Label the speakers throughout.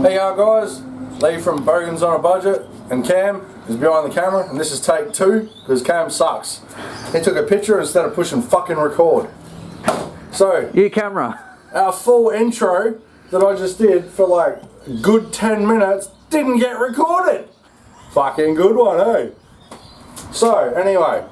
Speaker 1: Hey guys, Lee from Bogans on a Budget, and Cam is behind the camera, and this is take 2 because Cam sucks. He took a picture instead of pushing fucking record. So,
Speaker 2: your camera.
Speaker 1: Our full intro that I just did for like a good 10 minutes didn't get recorded. Fucking good one, eh? So, anyway,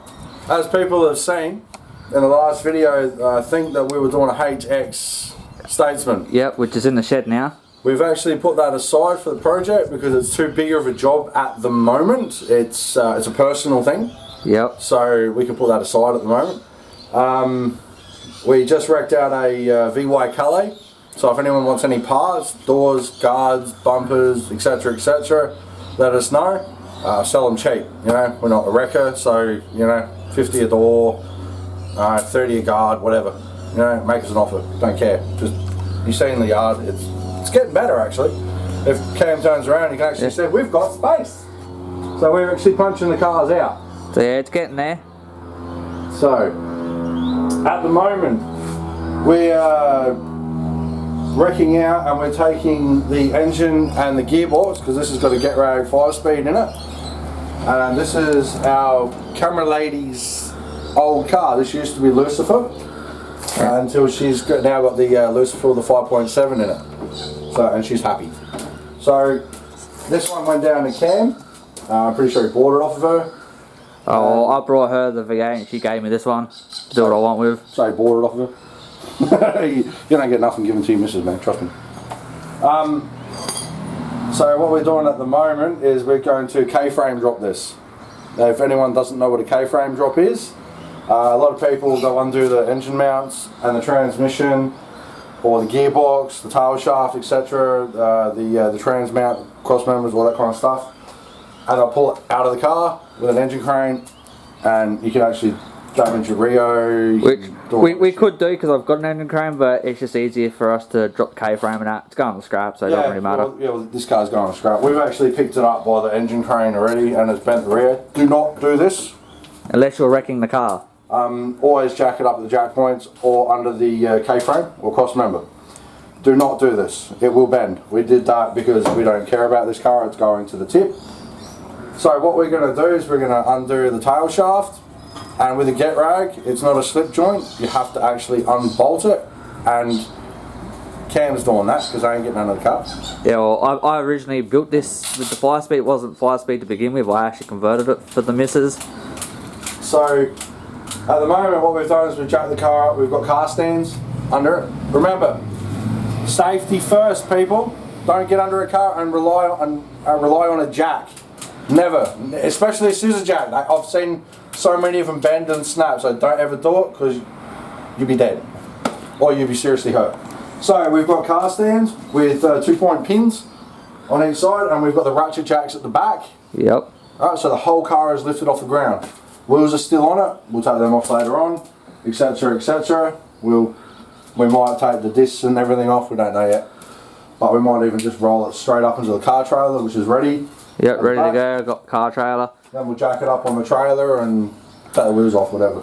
Speaker 1: as people have seen in the last video, I think that we were doing a HX Statesman.
Speaker 2: Yep, which is in the shed now.
Speaker 1: We've actually put that aside for the project because it's too big of a job at the moment. It's a personal thing.
Speaker 2: Yep.
Speaker 1: So we can put that aside at the moment. We just wrecked out a VY Calais. So if anyone wants any parts, doors, guards, bumpers, etc., let us know. Sell them cheap. You know, we're not a wrecker, so you know, 50 a door, 30 a guard, whatever. You know, make us an offer. Don't care. Just you see in the yard, it's getting better actually. If Cam turns around, you can actually see we've got space. So we're actually punching the cars out.
Speaker 2: So yeah, it's getting there.
Speaker 1: So at the moment we are wrecking out and we're taking the engine and the gearbox because this has got a get rag 5-speed in it. And this is our camera lady's old car. This used to be Lucif3r until she's now got the Lucif3r with the 5.7 in it. So, and she's happy. So this one went down to Cam. I'm pretty sure he bought it off of her.
Speaker 2: Oh, I brought her the V8 and she gave me this one to do what I want with.
Speaker 1: So he bought it off of her. You don't get nothing given to you, Mrs. Man, trust me. So what we're doing at the moment is we're going to K-frame drop this. Now, if anyone doesn't know what a K-frame drop is, a lot of people go undo the engine mounts and the transmission or the gearbox, the tail shaft, etc., the trans mount, cross members, all that kind of stuff, and they'll pull it out of the car with an engine crane, and you can actually damage your Rio.
Speaker 2: Which we could do because I've got an engine crane, but it's just easier for us to drop the K-frame and that. It's going on the scrap, so it doesn't really matter.
Speaker 1: Well, this car's going on scrap. We've actually picked it up by the engine crane already, and it's bent the rear. Do not do this.
Speaker 2: Unless you're wrecking the car.
Speaker 1: Always jack it up at the jack points or under the K-frame or cross member. Do not do this. It will bend. We did that because we don't care about this car. It's going to the tip. So what we're going to do is we're going to undo the tail shaft, and with a get rag, it's not a slip joint. You have to actually unbolt it, and Cam's doing that because I ain't getting under the car.
Speaker 2: Yeah, well, I originally built this with the 5-speed. It wasn't 5-speed to begin with. I actually converted it for the missus.
Speaker 1: So at the moment what we've done is we've jacked the car up. We've got car stands under it. Remember, safety first, people. Don't get under a car and rely on a jack. Never, especially a scissor jack. I've seen so many of them bend and snap, so don't ever do it because you'll be dead or you'll be seriously hurt. So we've got car stands with 2-point pins on each side, and we've got the ratchet jacks at the back.
Speaker 2: Yep.
Speaker 1: Alright, so the whole car is lifted off the ground. Wheels are still on it. We'll take them off later on, etc., etc. We might take the discs and everything off. We don't know yet, but we might even just roll it straight up into the car trailer, which is ready.
Speaker 2: Yep, ready to go. Got car trailer.
Speaker 1: Then we'll jack it up on the trailer and take the wheels off, whatever.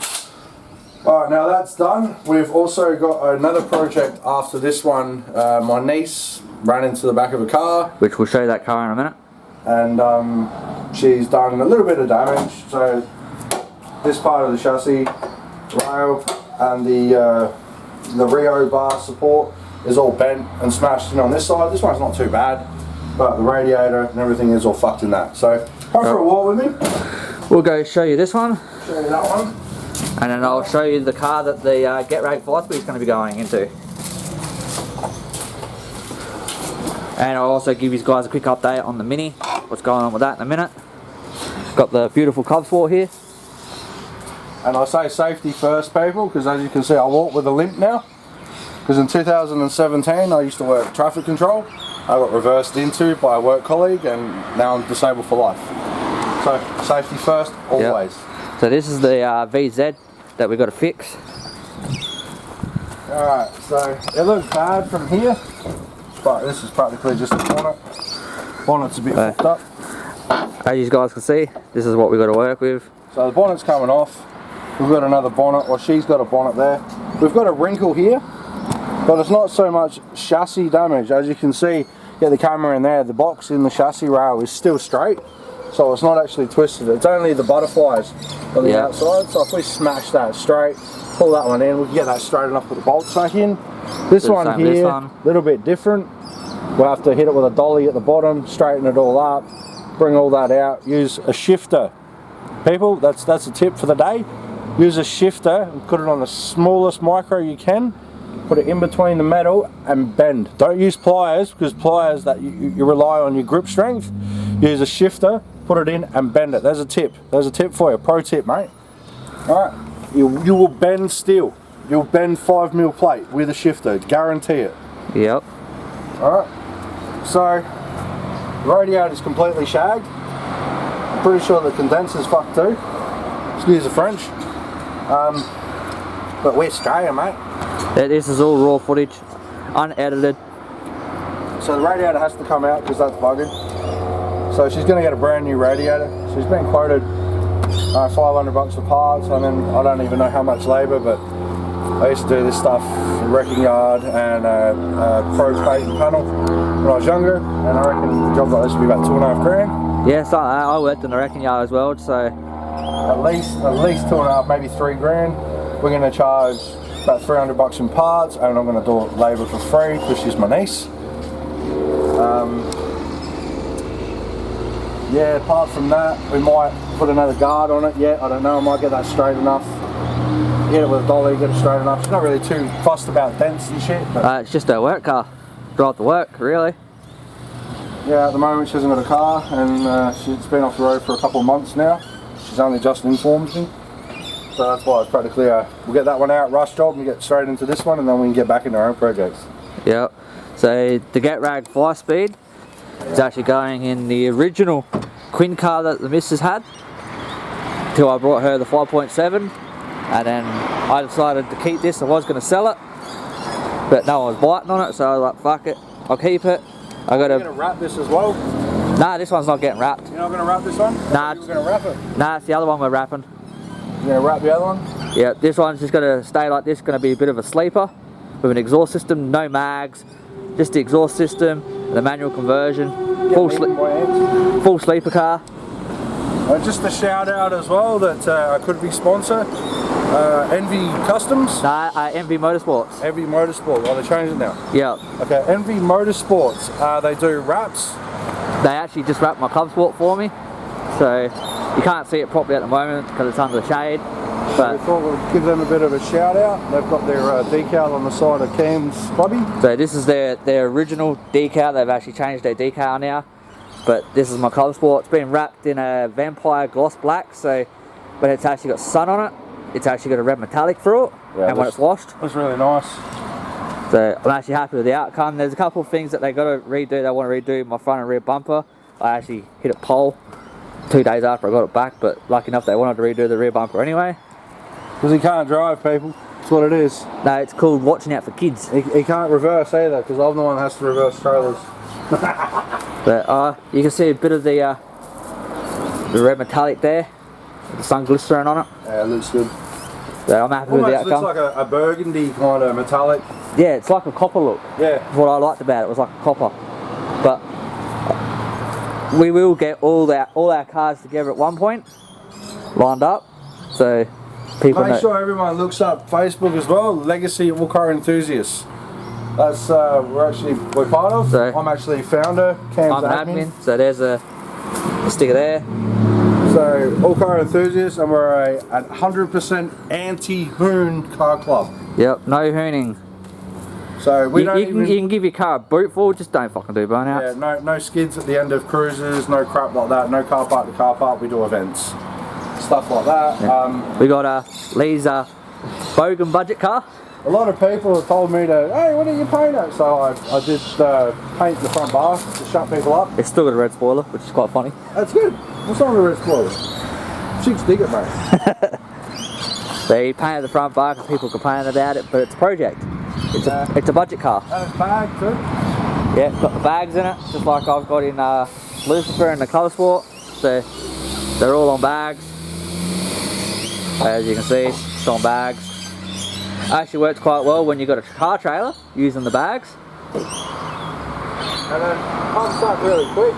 Speaker 1: Alright, now that's done. We've also got another project after this one. My niece ran into the back of a car.
Speaker 2: Which we'll show you that car in a minute.
Speaker 1: And she's done a little bit of damage. So this part of the chassis, rail, and the Rio bar support is all bent and smashed in on this side. This one's not too bad, but the radiator and everything is all fucked in that. So come for a walk with me.
Speaker 2: We'll go show you this one.
Speaker 1: Show you that one.
Speaker 2: And then I'll show you the car that the Get Rag 5-speed is going to be going into. And I'll also give you guys a quick update on the Mini. What's going on with that in a minute. Got the beautiful Cub Sport here.
Speaker 1: And I say safety first, people, because as you can see I walk with a limp now. Because in 2017 I used to work traffic control. I got reversed into by a work colleague and now I'm disabled for life. So safety first, always.
Speaker 2: Yep. So this is the VZ that we've got to fix.
Speaker 1: Alright, so it looks bad from here, but this is practically just the bonnet. Bonnet's a bit fucked up.
Speaker 2: As you guys can see, this is what we've got to work with.
Speaker 1: So the bonnet's coming off. We've got another bonnet, or she's got a bonnet there. We've got a wrinkle here, but it's not so much chassis damage. As you can see, get the camera in there, the box in the chassis rail is still straight, so it's not actually twisted. It's only the butterflies on the outside. So if we smash that straight, pull that one in, we can get that straight enough, put the bolts back in. This one here, a little bit different. We'll have to hit it with a dolly at the bottom, straighten it all up, bring all that out, use a shifter. People, that's a tip for the day. Use a shifter and put it on the smallest micro you can, put it in between the metal and bend. Don't use pliers, because pliers that you rely on your grip strength. Use a shifter, put it in and bend it. There's a tip. There's a tip for you, pro tip, mate. Alright, you will bend steel. You'll bend 5mm plate with a shifter, guarantee it.
Speaker 2: Yep.
Speaker 1: Alright, so the radiator's completely shagged. I'm pretty sure the condenser's fucked too. Excuse the French. But we're Australian, mate.
Speaker 2: This is all raw footage, unedited.
Speaker 1: So the radiator has to come out because that's bugging. So she's going to get a brand new radiator. She's been quoted $500 for parts, and then I don't even know how much labour, but I used to do this stuff in wrecking yard and pro plate and panel when I was younger, and I reckon the job like this would be about $2.5 grand.
Speaker 2: Yeah, so I worked in the wrecking yard as well, so
Speaker 1: at least 2.5, maybe $3 grand. We're going to charge about $300 in parts, and I'm going to do labour for free because she's my niece. Yeah, apart from that, we might put another guard on it yet. I don't know, I might get that straight enough. Hit it with a dolly, get it straight enough. She's not really too fussed about dents and shit. But
Speaker 2: it's just a work car. Drive to work, really.
Speaker 1: Yeah, at the moment she hasn't got a car, and she's been off the road for a couple of months now. She's only just informed me. So that's why it's practically we'll get that one out, rush job, and get straight into this one, and then we can get back into our own projects.
Speaker 2: Yep. So the Get Rag 5-speed is actually going in the original Quinn car that the missus had, till I brought her the 5.7, and then I decided to keep this. I was going to sell it, but no one was biting on it, so I was like, fuck it, I'll keep it. I got to.
Speaker 1: You're going to wrap this as well?
Speaker 2: Nah, this one's not getting wrapped.
Speaker 1: You're not going to wrap this one?
Speaker 2: Nah.
Speaker 1: You're going to wrap it?
Speaker 2: Nah, it's the other one we're wrapping.
Speaker 1: You're going to wrap the other one?
Speaker 2: Yeah, this one's just going to stay like this, going to be a bit of a sleeper with an exhaust system, no mags, just the exhaust system, the manual conversion, full sleeper car.
Speaker 1: Just a shout out as well that I could be sponsor. Envy Customs?
Speaker 2: Nah, Envy Motorsports.
Speaker 1: Envy Motorsport, oh they changed it now?
Speaker 2: Yeah.
Speaker 1: Okay, Envy Motorsports, they do wraps.
Speaker 2: They actually just wrapped my Club Sport for me, so you can't see it properly at the moment because it's under the shade. But
Speaker 1: we thought we'd give them a bit of a shout out. They've got their decal on the side of Cam's Clubby.
Speaker 2: So this is their original decal. They've actually changed their decal now, but this is my Club Sport. It's been wrapped in a vampire gloss black, so when it's actually got sun on it, it's actually got a red metallic through it, yeah, and when it's washed.
Speaker 1: Looks really nice.
Speaker 2: So I'm actually happy with the outcome. There's a couple of things that they got to redo. They want to redo my front and rear bumper. I actually hit it pole 2 days after I got it back, but lucky enough they wanted to redo the rear bumper anyway.
Speaker 1: Because he can't drive, people. That's what it is.
Speaker 2: No, it's called watching out for kids.
Speaker 1: He can't reverse either, because I'm the one that has to reverse trailers.
Speaker 2: But you can see a bit of the red metallic there, with the sun glycerin on it.
Speaker 1: Yeah, it looks good.
Speaker 2: So I'm happy with the outcome.
Speaker 1: It looks like a burgundy kind of metallic.
Speaker 2: Yeah, it's like a copper look.
Speaker 1: Yeah.
Speaker 2: That's what I liked about it. It was like a copper. But we will get all our cars together at one point, lined up. So people
Speaker 1: make sure everyone looks up Facebook as well. Legacy All Car Enthusiasts. That's we're part of. So I'm actually founder. Cam's
Speaker 2: I'm an admin. So there's a sticker there.
Speaker 1: So All Car Enthusiasts, and we're a 100% anti-hoon car club.
Speaker 2: Yep, no hooning.
Speaker 1: So we don't
Speaker 2: you can give your car a boot full, just don't fucking do burnouts.
Speaker 1: Yeah, no skids at the end of cruises, no crap like that, no car park to car park. We do events, stuff like that. Yeah.
Speaker 2: We got Lee's Bogan budget car.
Speaker 1: A lot of people have told me to, hey, what do you paint it? So I did paint the front bar to shut people up.
Speaker 2: It's still got a red spoiler, which is quite funny.
Speaker 1: That's good. What's wrong with the red spoiler? Chicks dig it, mate.
Speaker 2: They painted the front bar because people complain about it, but it's a project. It's a budget car.
Speaker 1: And it's bagged too?
Speaker 2: Yeah, it's got the bags in it, just like I've got in Lucif3r and the Color Sport. So they're all on bags. As you can see, it's on bags. Actually works quite well when you've got a car trailer using the bags.
Speaker 1: and then pumps up really quick.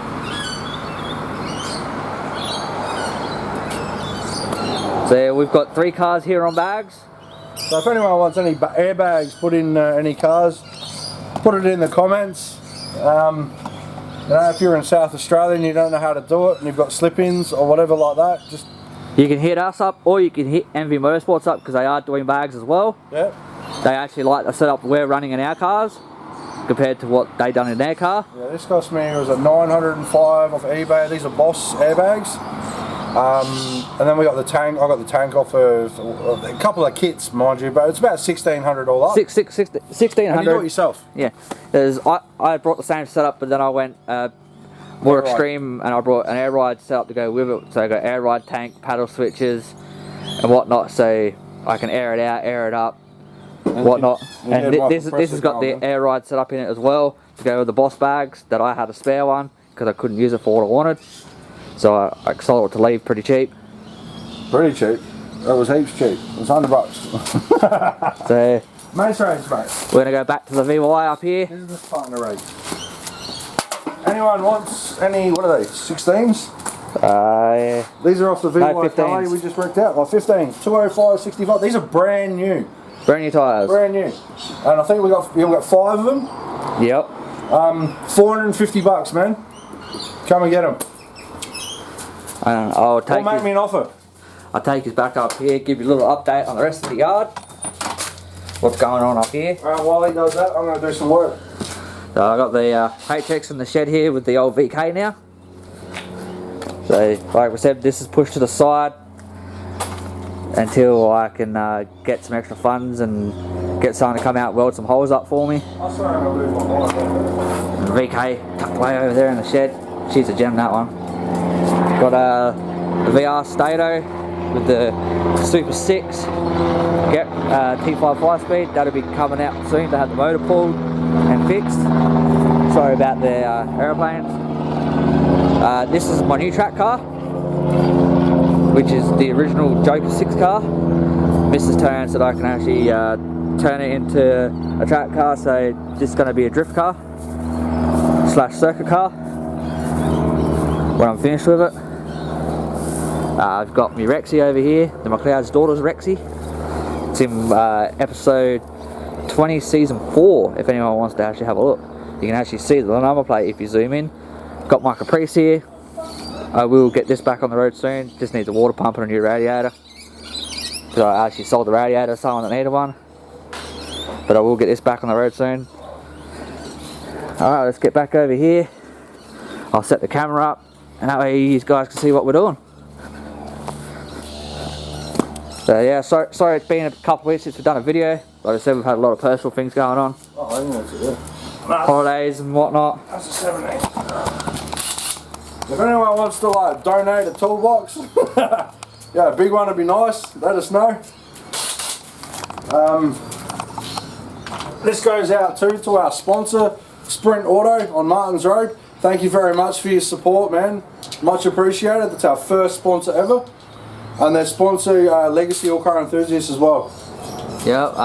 Speaker 2: So yeah, we've got 3 cars here on bags.
Speaker 1: So if anyone wants any airbags put in any cars, put it in the comments. You know, if you're in South Australia and you don't know how to do it and you've got slip-ins or whatever like that, just...
Speaker 2: You can hit us up or you can hit MV Motorsports up because they are doing bags as well.
Speaker 1: Yeah.
Speaker 2: They actually like the setup we're running in our cars compared to what they done in their car.
Speaker 1: Yeah, this cost me, it was a 905 off eBay. These are Boss airbags. And then we got the tank. I got the tank off of a couple of kits, mind you, but it's about 1,600 all up.
Speaker 2: 1,600.
Speaker 1: And you do it yourself?
Speaker 2: Yeah. I brought the same setup, but then I went more extreme, and I brought an air ride setup to go with it. So I got air ride tank, paddle switches, and whatnot, so I can air it out, air it up, and whatnot. And this has got the air ride set up in it as well to go with the Boss bags that I had a spare one because I couldn't use it for what I wanted. So I sold it to leave pretty cheap. Pretty cheap?
Speaker 1: That was heaps cheap. It was $100.
Speaker 2: So
Speaker 1: Mace range, mate.
Speaker 2: We're going to go back to the VY up here.
Speaker 1: This is the partner range. Anyone wants any, what are they, 16s?
Speaker 2: Yeah.
Speaker 1: These are off the VY
Speaker 2: 15s.
Speaker 1: we just worked out. Like 15s, 205, 65. These are brand new.
Speaker 2: Brand new tyres.
Speaker 1: Brand new. And I think we got 5 of them.
Speaker 2: Yep.
Speaker 1: $450, man. Come and get them.
Speaker 2: I'll take
Speaker 1: make me an offer.
Speaker 2: I'll take us back up here, give you a little update on the rest of the yard. What's going on up here.
Speaker 1: Alright, while he does that, I'm going to do some work.
Speaker 2: So I got the HX in the shed here with the old VK now. So like we said, this is pushed to the side until I can get some extra funds and get someone to come out and weld some holes up for me.
Speaker 1: I'm sorry, I'm going to lose my mind.
Speaker 2: And VK tucked away over there in the shed. She's a gem, that one. Got a VR Stato with the Super 6 T5 5-speed. That'll be coming out soon to have the motor pulled and fixed. Sorry about the aeroplanes. This is my new track car, which is the original Joker 6 car. Mrs. Turn said I can actually turn it into a track car, so this is going to be a drift car / circuit car when I'm finished with it. I've got my Rexy over here, the McLeod's daughter's Rexy. It's in episode 20, season 4, if anyone wants to actually have a look. You can actually see the number plate if you zoom in. Got my Caprice here. I will get this back on the road soon. Just needs a water pump and a new radiator. So I actually sold the radiator to someone that needed one. But I will get this back on the road soon. Alright, let's get back over here. I'll set the camera up, and that way you guys can see what we're doing. So yeah, sorry it's been a couple of weeks since we've done a video. Like I said, we've had a lot of personal things going on.
Speaker 1: Oh, I think that's it.
Speaker 2: Holidays and whatnot.
Speaker 1: That's a 17. If anyone wants to like donate a toolbox, yeah, a big one would be nice. Let us know. This goes out too to our sponsor, Sprint Auto on Martins Road. Thank you very much for your support, man. Much appreciated. That's our first sponsor ever. And they sponsor Legacy All Car Enthusiasts as well.
Speaker 2: Yep,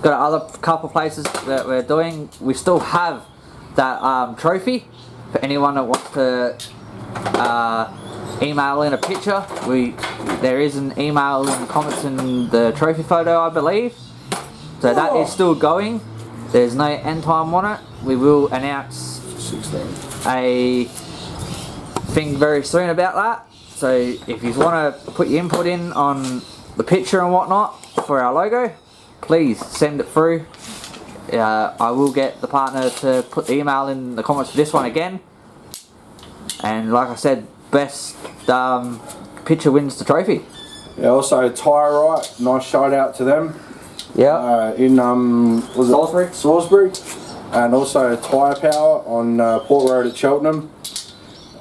Speaker 2: got other couple places that we're doing. We still have that trophy for anyone that wants to email in a picture. There is an email in the comments in the trophy photo, I believe. So that is still going. There's no end time on it. We will announce
Speaker 1: 16.
Speaker 2: a thing very soon about that. So if you want to put your input in on the picture and whatnot for our logo, please send it through. I will get the partner to put the email in the comments for this one again. And like I said, best picture wins the trophy.
Speaker 1: Yeah, also Tyre Right, nice shout out to them.
Speaker 2: Yeah.
Speaker 1: In was
Speaker 2: Salisbury.
Speaker 1: Salisbury, and also Tyre Power on Port Road at Cheltenham.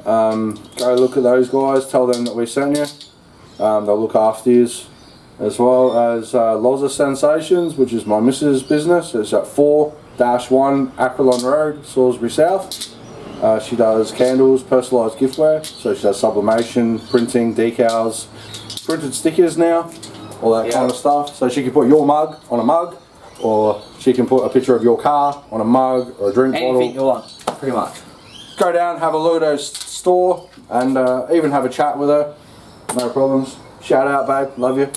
Speaker 1: Go look at those guys. Tell them that we sent you. They'll look after you, as well as Loza Sensations, which is my missus' business. It's at 4-1 Aquilon Road, Salisbury South. She does candles, personalised giftware. So she does sublimation, printing, decals, printed stickers now, all that kind of stuff. So she can put your mug on a mug, or she can put a picture of your car on a mug or a drink bottle.
Speaker 2: Anything you want. pretty much.
Speaker 1: Go down, have a look at her store, and even have a chat with her. No problems. Shout out, babe. Love you.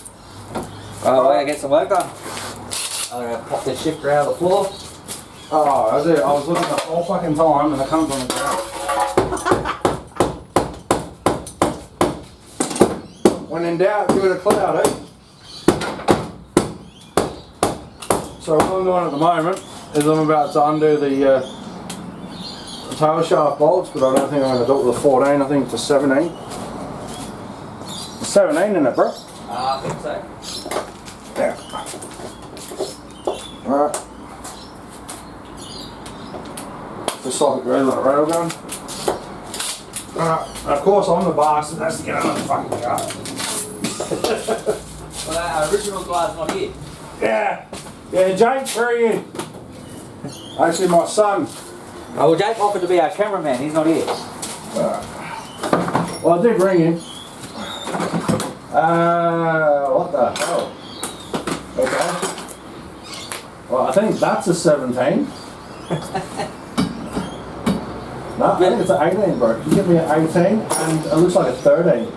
Speaker 2: We're gonna get some work done. I'm gonna pop this shifter out of the floor.
Speaker 1: Oh, that's it. I was looking the whole fucking time, and it comes on the ground. When in doubt, give it a cloud, eh? So what I'm doing at the moment is I'm about to undo the tail shaft bolts, but I don't think I'm going to do it with a 14. I think it's a 17. 17 in it, bro.
Speaker 2: I think so.
Speaker 1: Yeah. Alright. The socket goes on a railgun. Alright. Of course, I'm the bastard that has to get out of the fucking car.
Speaker 2: Well, our original guy's not here.
Speaker 1: Yeah. Yeah, Jake, where are you? Actually, my son.
Speaker 2: Oh, well, Jake offered to be our cameraman. He's not here.
Speaker 1: Well, I did ring him. What the hell? Okay. Well, I think that's a 17. No, I think it's an 18, bro. You give me an 18 and it looks like a 13.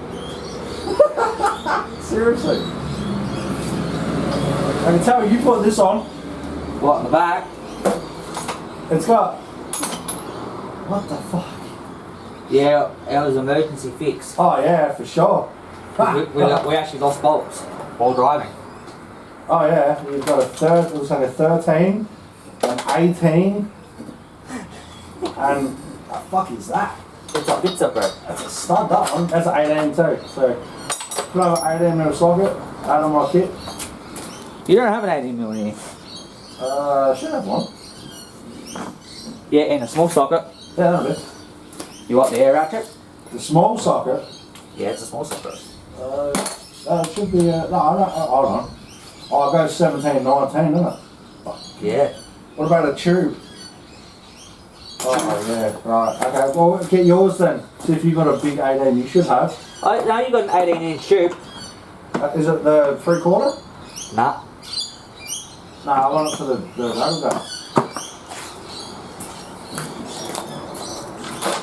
Speaker 1: Seriously. I can tell you put this on.
Speaker 2: What, in the back?
Speaker 1: It's got... What the fuck?
Speaker 2: Yeah, it was an emergency fix.
Speaker 1: Oh yeah, for sure.
Speaker 2: We actually lost bolts while driving.
Speaker 1: Oh yeah, you've got a third, it looks like a 13, an 18, and what the fuck is that?
Speaker 2: It's a pizza, bro.
Speaker 1: That's a stud, that one. That's an 18 too, so put over 18 in a socket, add on my kit.
Speaker 2: You don't have an 18mm here.
Speaker 1: Should have one.
Speaker 2: Yeah, in a small socket.
Speaker 1: Yeah, that'll do.
Speaker 2: You want the air ratchet?
Speaker 1: The small socket,
Speaker 2: Yeah, it's a small socket.
Speaker 1: that should be, no, hold on. Oh, it goes 17, 19, doesn't it?
Speaker 2: Yeah.
Speaker 1: What about a tube? Oh yeah, right, okay, well get yours then. See if you've got a big 18, you should have.
Speaker 2: Oh, no, you got an 18-inch tube.
Speaker 1: Is it the 3/4?
Speaker 2: Nah.
Speaker 1: No, I want it for the railgun.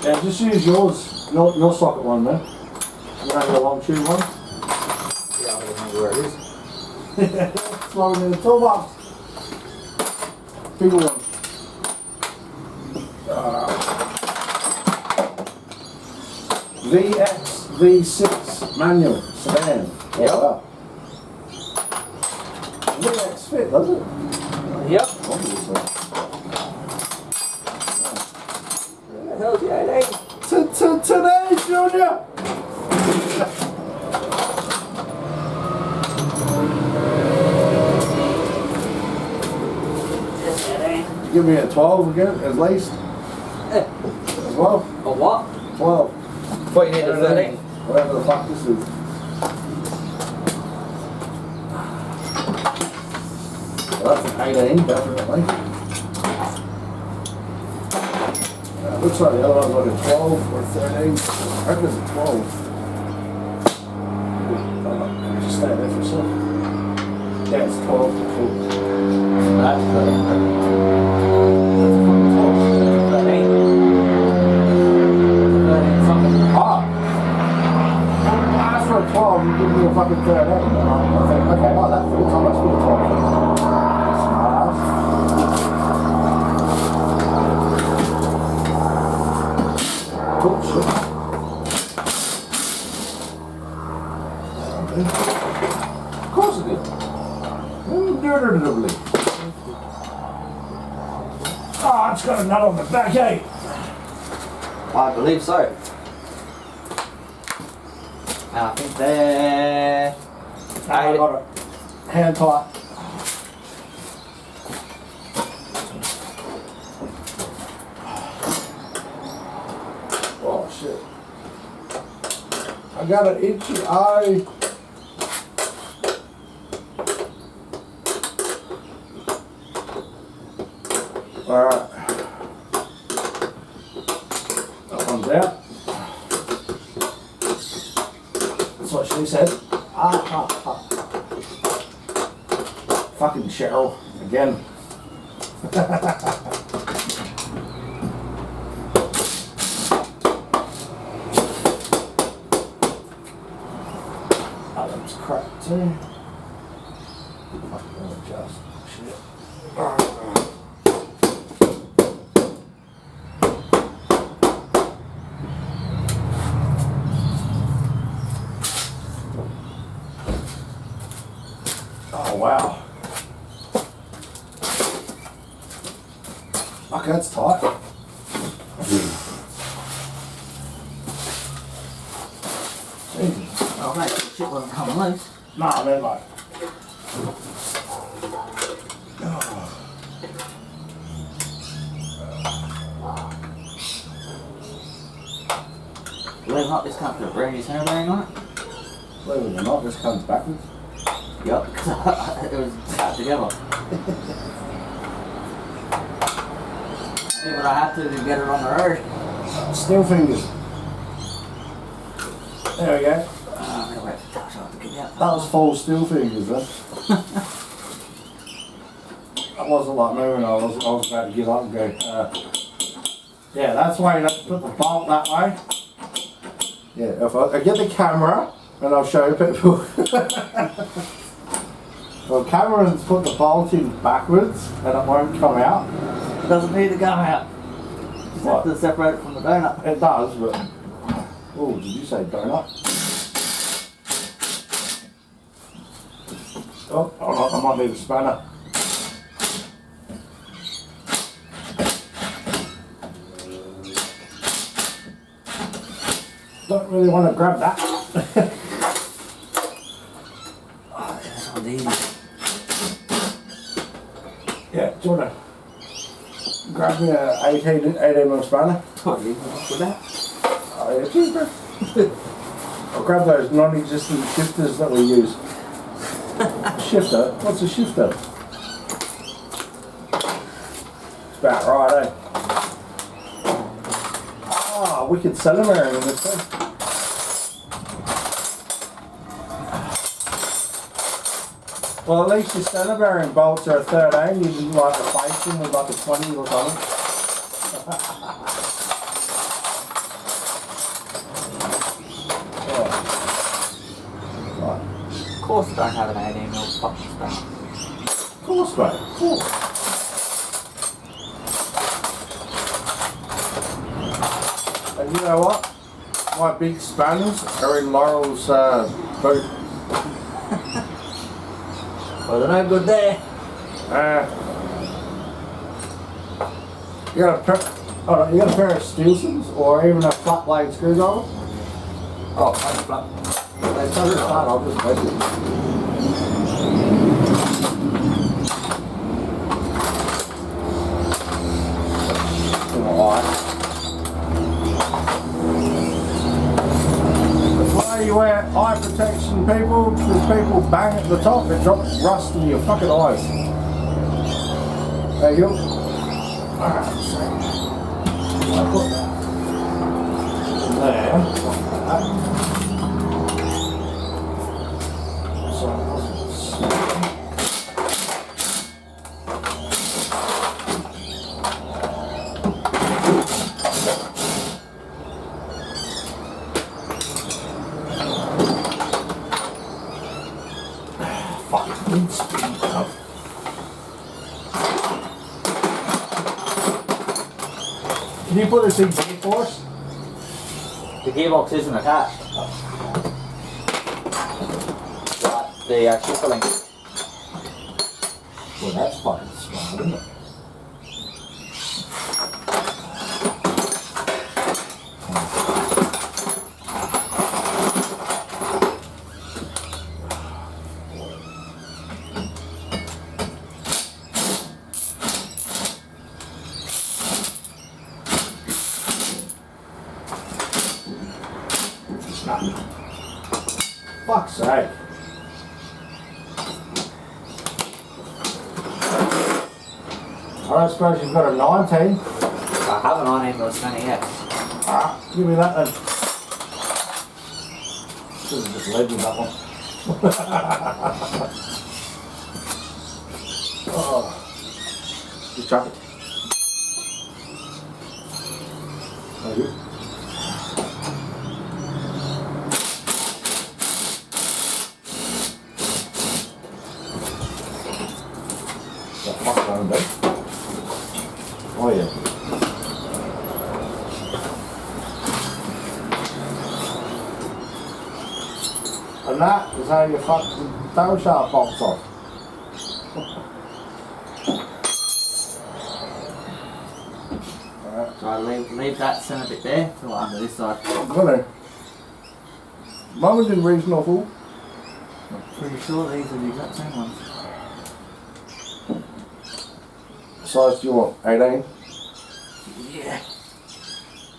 Speaker 1: Yeah, just use yours, your socket one then. You know your long tube one.
Speaker 2: Yeah, I don't remember where it is.
Speaker 1: It's one in the toolbox. Bigger one. VX V6 manual sedan.
Speaker 2: Yep.
Speaker 1: Wow. VX fit, does it?
Speaker 2: Yep.
Speaker 1: Obviously.
Speaker 2: Where the hell's the 18?
Speaker 1: Today, Junior! Give me a 12 again, at least.
Speaker 2: Eh.
Speaker 1: 12?
Speaker 2: A what?
Speaker 1: 12.
Speaker 2: What, you need a 13?
Speaker 1: Whatever the fuck this is. Well, that's an 18, definitely. Looks like the other one's like a 12 or 13. I reckon it's a 12. Just stay there for a second. Yeah, it's 12. Cool.
Speaker 2: That's 13.
Speaker 1: That's a fucking 12. Ah! I asked for a 12, you give me a fucking 13. I think, okay, oh, that fits. I must be a 12. Smart ass. Cool shit. Of course it did. Indubitably. Oh, it's got a nut on the back, eh?
Speaker 2: I believe so. And I think they're...
Speaker 1: I got it. Hand tight. Oh shit. I got an itchy eye. Alright. That one's out. That's what she said. Fucking Cheryl again. too. Fucking adjust. Shit. Oh wow. Fuck, that's tight. Jesus.
Speaker 2: Oh mate, the shit wasn't coming loose.
Speaker 1: No, I mean like.
Speaker 2: Believe it or not, this comes with a brand new center bearing on it.
Speaker 1: Believe it or not, this comes backwards.
Speaker 2: Yup, because it was stuck together. See what I have to get it on the road.
Speaker 1: Steel fingers. There we go.
Speaker 2: I'm gonna wait for touch on to get out.
Speaker 1: That was full steel fingers, then. That wasn't like moving. I was about to give up and go. Yeah, that's why you have to put the bolt that way. Yeah, if I get the camera and I'll show you people. Well, Cameron's put the bolt in backwards and it won't come out.
Speaker 2: It doesn't need to come out. Just have to separate it from the donut.
Speaker 1: It does, but. Oh, did you say donut? Oh, hold on, I might need a spanner. Don't really want to grab that.
Speaker 2: Oh, this one's easy.
Speaker 1: Yeah, do you want to grab me a 18mm spanner?
Speaker 2: What, you with that?
Speaker 1: Oh, yeah, cheaper. I'll grab those non-existent shifters that we use. Shifter? What's a shifter? It's about right, eh? Ah, wicked cylinder bearing in this thing. Well, at least your cylinder bearing bolts are a 13. You didn't like replace them with like a 20 or something.
Speaker 2: Of course I don't have an 18mm fucking spanner.
Speaker 1: Of course, mate. Of course. And you know what? My big spanners are in Laurel's boot.
Speaker 2: Well, they're no good there.
Speaker 1: You got a pair of Steelsons or even a flat blade screwdriver?
Speaker 2: Oh, that's flat.
Speaker 1: They tell you that, I'll just make it. That's why you wear eye protection, people, because people bang at the top, it drops rust in your fucking eyes. There you go. Alright, so I put that in there, like that. So it wasn't small. Fucking speed up. Can you put this in gear for us?
Speaker 2: The gearbox isn't attached. But the shifter link.
Speaker 1: Well, that's fucking smart, isn't it? Fuck's sake. I don't suppose you've got a 19.
Speaker 2: I have an 19mm spanner yet.
Speaker 1: Ah, give me that then. Should have just led you that one. Oh. Just chuck it. Thank you. going to be. Oh yeah. And that is how you fuck the tail shaft bolts off.
Speaker 2: So I leave that centre bit there, fill it under this side.
Speaker 1: I'm gonna. Mum was in reasonable full.
Speaker 2: I'm pretty sure these are the exact same ones.
Speaker 1: Size do you want? 18?
Speaker 2: Yeah.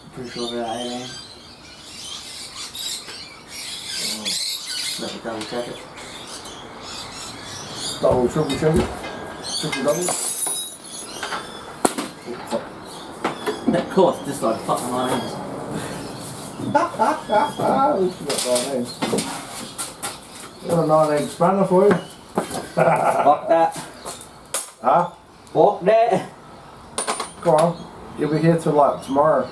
Speaker 2: I'm pretty sure they're 18. Let me double check it.
Speaker 1: Double, triple check it. Triple double.
Speaker 2: That cost just like fucking 19.
Speaker 1: Got a 19 spanner for you.
Speaker 2: Fuck that.
Speaker 1: Huh?
Speaker 2: Fuck that.
Speaker 1: Come on. You'll be here till like tomorrow.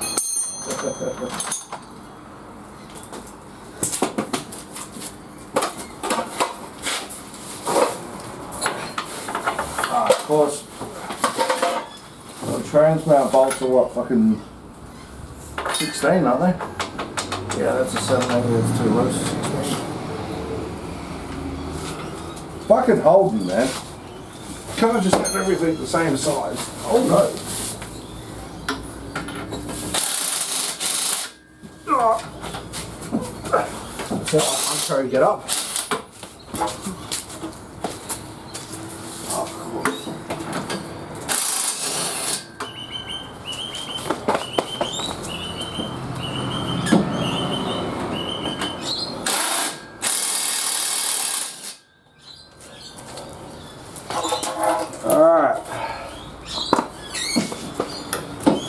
Speaker 1: Of course. The transmount bolts are what, fucking 16, aren't they? Yeah, that's a 7, that's too loose. 16. Fucking Holden, man. Can't just have everything the same size. Oh no. So I'm trying to get up. Alright.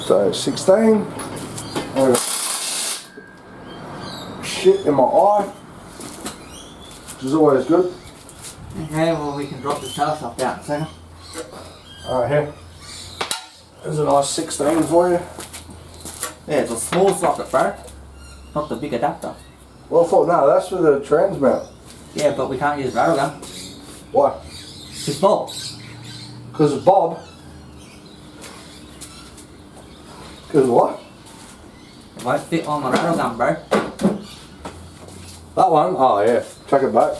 Speaker 1: So 16. I got shit in my eye, which is always good.
Speaker 2: Okay, well we can drop the tail shaft down in a second.
Speaker 1: Alright, here. There's a nice 16 for you.
Speaker 2: Yeah, it's a small socket, bro. Not the big adapter.
Speaker 1: Well, I thought, no, that's for the transmount.
Speaker 2: Yeah, but we can't use rattle gun.
Speaker 1: Why?
Speaker 2: It's Bob.
Speaker 1: Because of Bob. Because of what?
Speaker 2: It won't fit on the rattle gun, bro.
Speaker 1: That one? Oh, yeah. Chuck it back.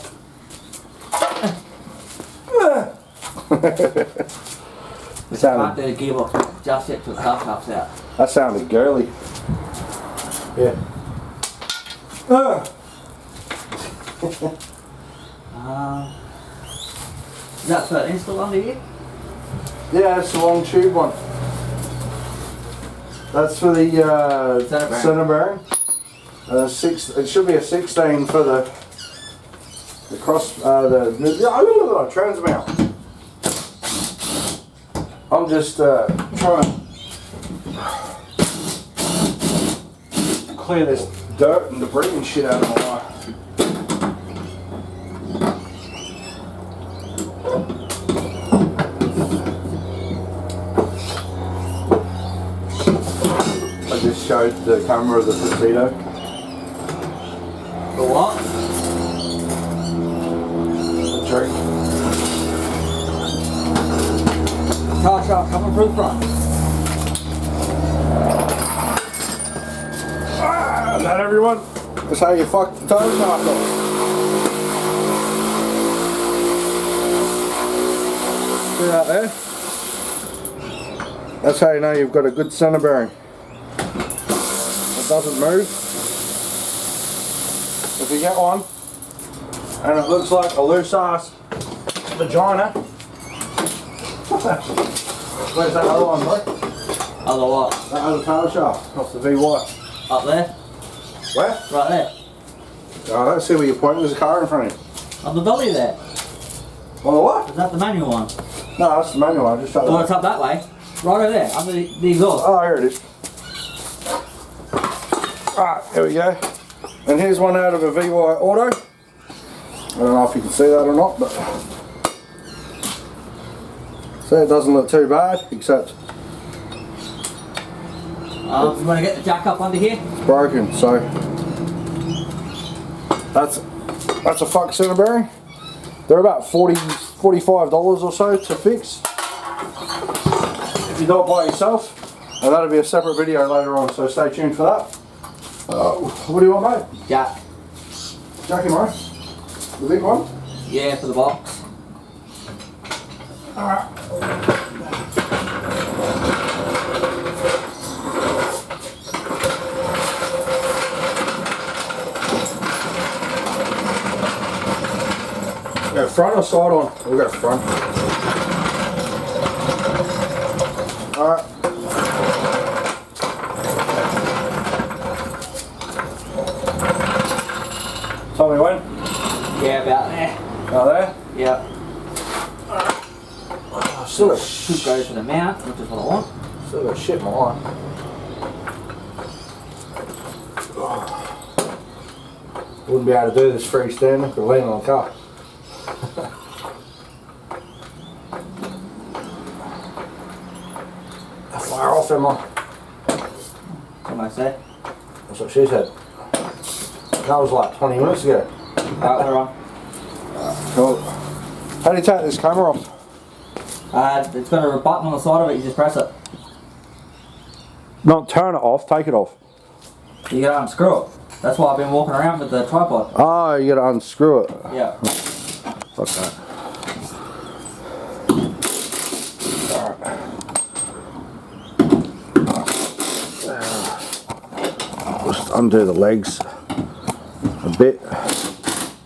Speaker 2: We can't do the gearbox just yet till the tail shaft's out.
Speaker 1: That sounded girly. Yeah.
Speaker 2: Is that for install under here?
Speaker 1: Yeah, that's the long tube one. That's for the center bearing. It should be a 16 for the cross the transmount. I'm just trying to clear this dirt and debris and shit out of my eye. I just showed the camera of the Tuxedo.
Speaker 2: The what?
Speaker 1: The tree.
Speaker 2: Tail shaft coming through the front.
Speaker 1: And that, everyone, that's how you fuck the tail shaft off. See that there? That's how you know you've got a good center bearing. It doesn't move. If you get one and it looks like a loose ass vagina, where's that other one, bro?
Speaker 2: Other what?
Speaker 1: That other tail shaft off the VY.
Speaker 2: Up there?
Speaker 1: Where?
Speaker 2: Right there.
Speaker 1: Oh, I don't see where you're pointing. There's a car in front of you.
Speaker 2: On the dolly there.
Speaker 1: On the what?
Speaker 2: Is that the manual one?
Speaker 1: No, that's the manual. I just shut
Speaker 2: Oh,
Speaker 1: it.
Speaker 2: it's up that way. Right over there, under the exhaust.
Speaker 1: Oh, here it is. Alright, here we go. And here's one out of a VY Auto. I don't know if you can see that or not, but so it doesn't look too bad, except
Speaker 2: You want to get the jack up under here?
Speaker 1: it's broken. So that's a fuck center bearing. They're about $45 or so to fix. if you do it by yourself. And that'll be a separate video later on, so stay tuned for that. What do you want, mate?
Speaker 2: Jack.
Speaker 1: Jackie, mate? The big one?
Speaker 2: Yeah, for the box.
Speaker 1: Alright. Go front or side on? We'll go front. Alright. Tell me when?
Speaker 2: Yeah, about there.
Speaker 1: Out there?
Speaker 2: Yeah.
Speaker 1: Still got
Speaker 2: Should go to the mount, which is what I want.
Speaker 1: Still got shit in my eye. Wouldn't be able to do this freestanding, could lean on the car. Fire off, Emma.
Speaker 2: What I say?
Speaker 1: That's what she said. That was like 20 minutes ago.
Speaker 2: Alright, we're on.
Speaker 1: Cool. How do you take this camera off?
Speaker 2: It's got a button on the side of it, you just press it.
Speaker 1: Not turn it off, take it off.
Speaker 2: You gotta unscrew it. That's why I've been walking around with the tripod.
Speaker 1: Oh, you gotta unscrew it.
Speaker 2: Yeah.
Speaker 1: Fuck that. Just undo the legs a bit.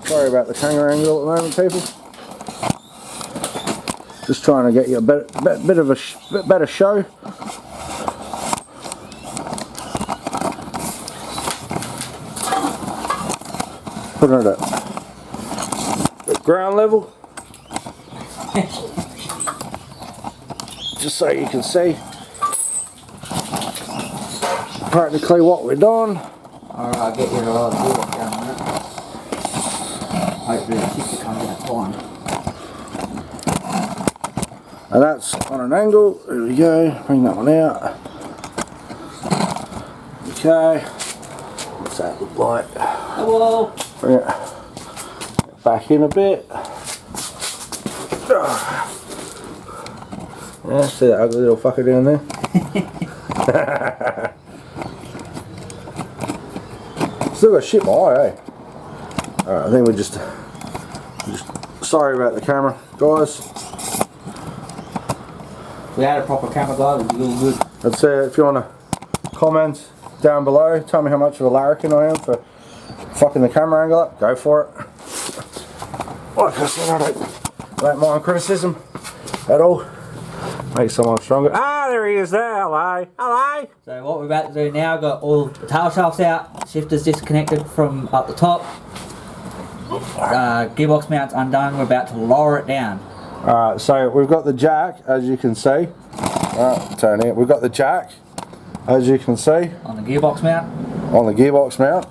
Speaker 1: Sorry about the camera angle at the moment, people. Just trying to get you a bit of a bit better show. Put it at ground level. Just so you can see practically what we're doing.
Speaker 2: Alright, I'll get you the other gearbox down a minute. Hopefully the shifter comes out fine.
Speaker 1: And that's on an angle. There we go. Bring that one out. Okay. What's that look like?
Speaker 2: Hello!
Speaker 1: Bring it back in a bit. Yeah, see that ugly little fucker down there? Still got shit in my eye, eh? Alright, I think we're just sorry about the camera, guys.
Speaker 2: We had a proper camera guy, it was really good.
Speaker 1: That's it. If you want to comment down below, tell me how much of a larrikin I am for fucking the camera angle up, go for it. Like I said, I don't mind criticism at all. Make someone stronger. Ah, there he is there. Hello. Hello.
Speaker 2: So what we're about to do now, got all the tail shafts out, shifter's disconnected from up the top, gearbox mount's undone, we're about to lower it down.
Speaker 1: Alright, so we've got the jack, as you can see. Alright, turn it. We've got the jack, as you can see.
Speaker 2: On the gearbox mount.
Speaker 1: On the gearbox mount.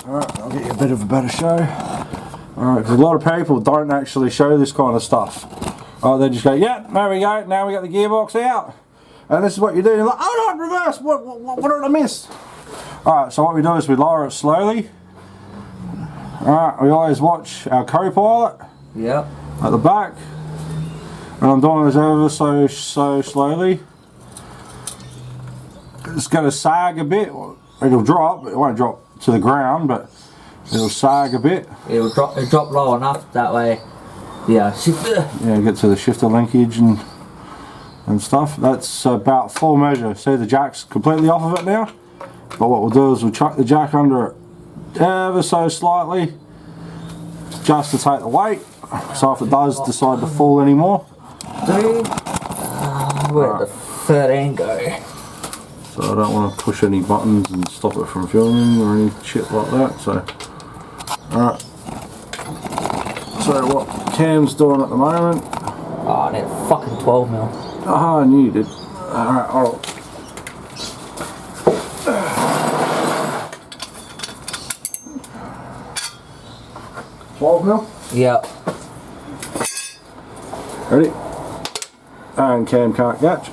Speaker 1: Alright, I'll get you a bit of a better show. Alright, because a lot of people don't actually show this kind of stuff. Oh, they just go, yeah, there we go, now we got the gearbox out. And this is what you do. You're like, oh no, reverse, what did I miss? Alright, so what we do is we lower it slowly. Alright, we always watch our co-pilot.
Speaker 2: Yep.
Speaker 1: At the back. And I'm doing this ever so slowly. It's going to sag a bit. It'll drop. It won't drop to the ground, but it'll sag a bit.
Speaker 2: It'll drop low enough that way. Yeah, shifter.
Speaker 1: Yeah, get to the shifter linkage and stuff. That's about full measure. See, the jack's completely off of it now. But what we'll do is we'll chuck the jack under it ever so slightly, just to take the weight. So if it does decide to fall anymore.
Speaker 2: Where'd the 13 go?
Speaker 1: So I don't want to push any buttons and stop it from filming or any shit like that. So, alright. So what Cam's doing at the moment?
Speaker 2: Oh, I need a fucking 12 mil.
Speaker 1: Oh, I knew you did. Alright, alright. $12 mil?
Speaker 2: Yep.
Speaker 1: Ready? And Cam can't catch.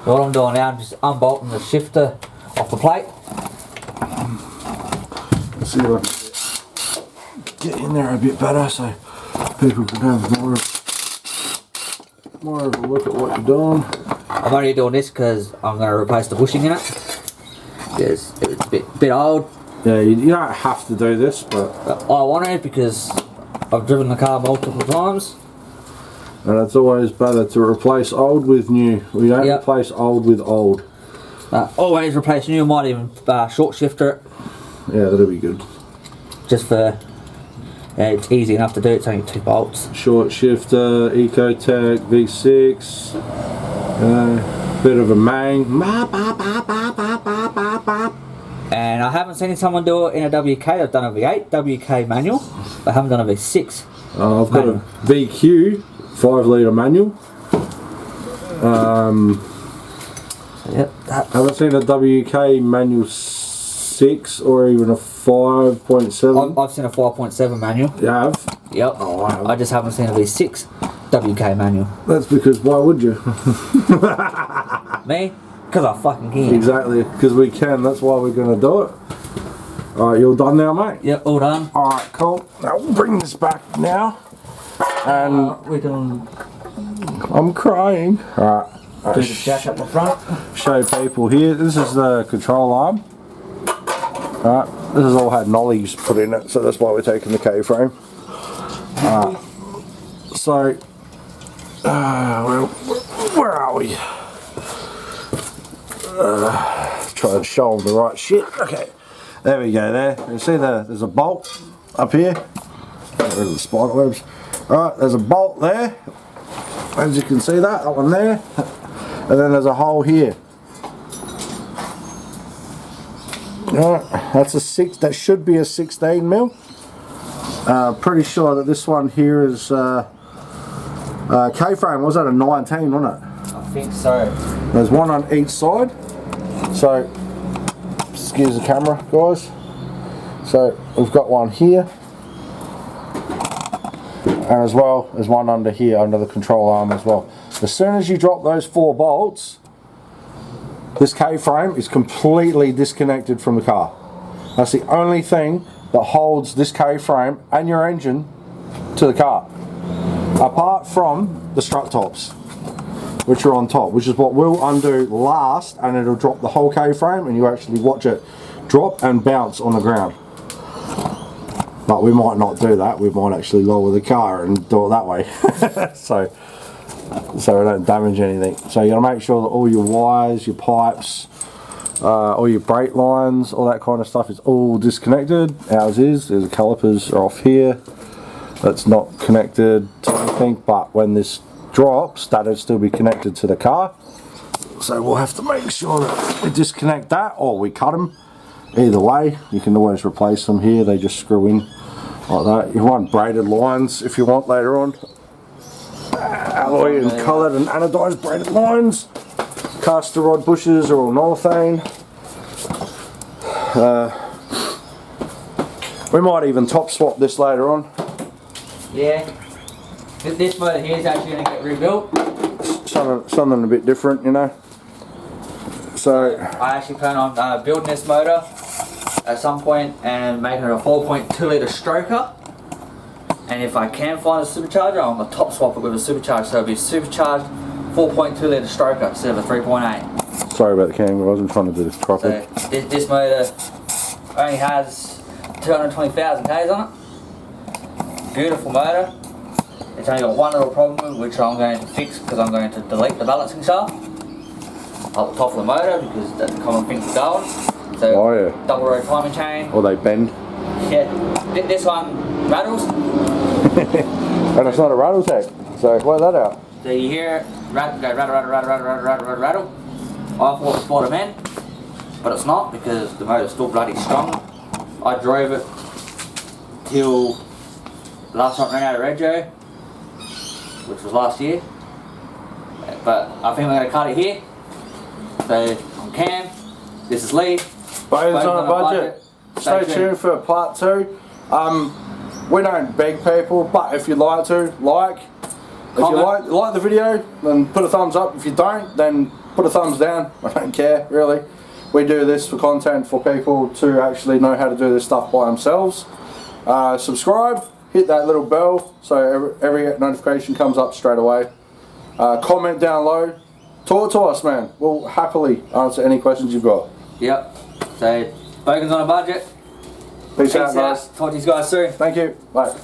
Speaker 2: What I'm doing now, I'm just unbolting the shifter off the plate.
Speaker 1: Let's see if I can get in there a bit better so people can have more more of a look at what you're doing.
Speaker 2: I'm only doing this because I'm going to replace the bushing in it. Because it's a bit old.
Speaker 1: Yeah, you don't have to do this, but
Speaker 2: I want it because I've driven the car multiple times.
Speaker 1: And it's always better to replace old with new. We don't replace old with old.
Speaker 2: Always replace new. Might even short shifter it.
Speaker 1: Yeah, that'll be good.
Speaker 2: Just for, it's easy enough to do. It's only 2 bolts.
Speaker 1: Short shifter, Ecotech V6. Bit of a mang.
Speaker 2: And I haven't seen someone do it in a WK. I've done a V8 WK manual. But I haven't done a V6.
Speaker 1: I've got a VQ 5 litre manual. I haven't seen a WK manual 6 or even a 5.7.
Speaker 2: I've seen a 5.7 manual.
Speaker 1: You have?
Speaker 2: Yep.
Speaker 1: Oh, I haven't.
Speaker 2: I just haven't seen a V6 WK manual.
Speaker 1: That's because why would you?
Speaker 2: Me? Because I fucking can.
Speaker 1: Exactly, because we can. That's why we're going to do it. Alright, you all done now, mate?
Speaker 2: Yep, all done.
Speaker 1: Alright, cool. Now we'll bring this back now. And
Speaker 2: we're doing.
Speaker 1: I'm crying. Alright.
Speaker 2: Do the jack up the front.
Speaker 1: Show people here. This is the control arm. Alright, this has all had nollies put in it, so that's why we're taking the K-frame. So, where are we? Try to show them the right shit. Okay, there we go. There, you see there's a bolt up here. Get rid of the spider webs. Alright, there's a bolt there. As you can see that one there. And then there's a hole here. Alright, that's a 6. That should be a 16 mil. Pretty sure that this one here is K-frame. Was that a 19, wasn't it?
Speaker 2: I think so.
Speaker 1: There's one on each side. So, excuse the camera, guys. So we've got one here, and as well as one under here, under the control arm as well. As soon as you drop those 4 bolts, this K-frame is completely disconnected from the car. That's the only thing that holds this K-frame and your engine to the car, apart from the strut tops, which are on top, which is what we'll undo last, and it'll drop the whole K-frame and you actually watch it drop and bounce on the ground. But we might not do that. We might actually lower the car and do it that way. so we don't damage anything. So you got to make sure that all your wires, your pipes, all your brake lines, all that kind of stuff is all disconnected. Ours is. The calipers are off here. That's not connected to anything, but when this drops, that'll still be connected to the car. So we'll have to make sure that we disconnect that, or we cut them. Either way, you can always replace them here. They just screw in like that. You want braided lines if you want later on. Alloy and coloured and anodised braided lines. Caster rod bushes are all northane. We might even top swap this later on.
Speaker 2: Yeah. This motor here is actually going to get rebuilt.
Speaker 1: Something a bit different, you know. So
Speaker 2: I actually plan on building this motor at some point and making it a 4.2 litre stroker. And if I can find a supercharger, I'm going to top swap it with a supercharger. So it'll be a supercharged 4.2 litre stroker instead of a 3.8.
Speaker 1: Sorry about the camera, I wasn't trying to do this properly.
Speaker 2: So this motor only has 220,000 Ks on it. Beautiful motor. It's only got one little problem which I'm going to fix because I'm going to delete the balancing shaft up the top of the motor because that's the common thing to go on. So double row timing chain.
Speaker 1: Or they bend.
Speaker 2: Yeah. This one rattles.
Speaker 1: And it's not a rattle tech, so work that out.
Speaker 2: So you hear it go rattle, rattle, rattle, rattle, rattle, rattle, rattle. I thought it's bottom end, but it's not because the motor's still bloody strong. I drove it till last night ran out of rego, which was last year. But I think I'm going to cut it here. So I'm Cam, this is Lee.
Speaker 1: Bogans on a budget. Stay tuned for part 2. We don't beg people, but if you'd like to, if you like the video, then put a thumbs up. If you don't, then put a thumbs down. I don't care, really. We do this for content for people to actually know how to do this stuff by themselves. Subscribe, hit that little bell so every notification comes up straight away. Comment down low. Talk to us, man. We'll happily answer any questions you've got.
Speaker 2: Yep. So, Bogans on a budget.
Speaker 1: Peace out, guys.
Speaker 2: Talk to you guys soon.
Speaker 1: Thank you. Bye.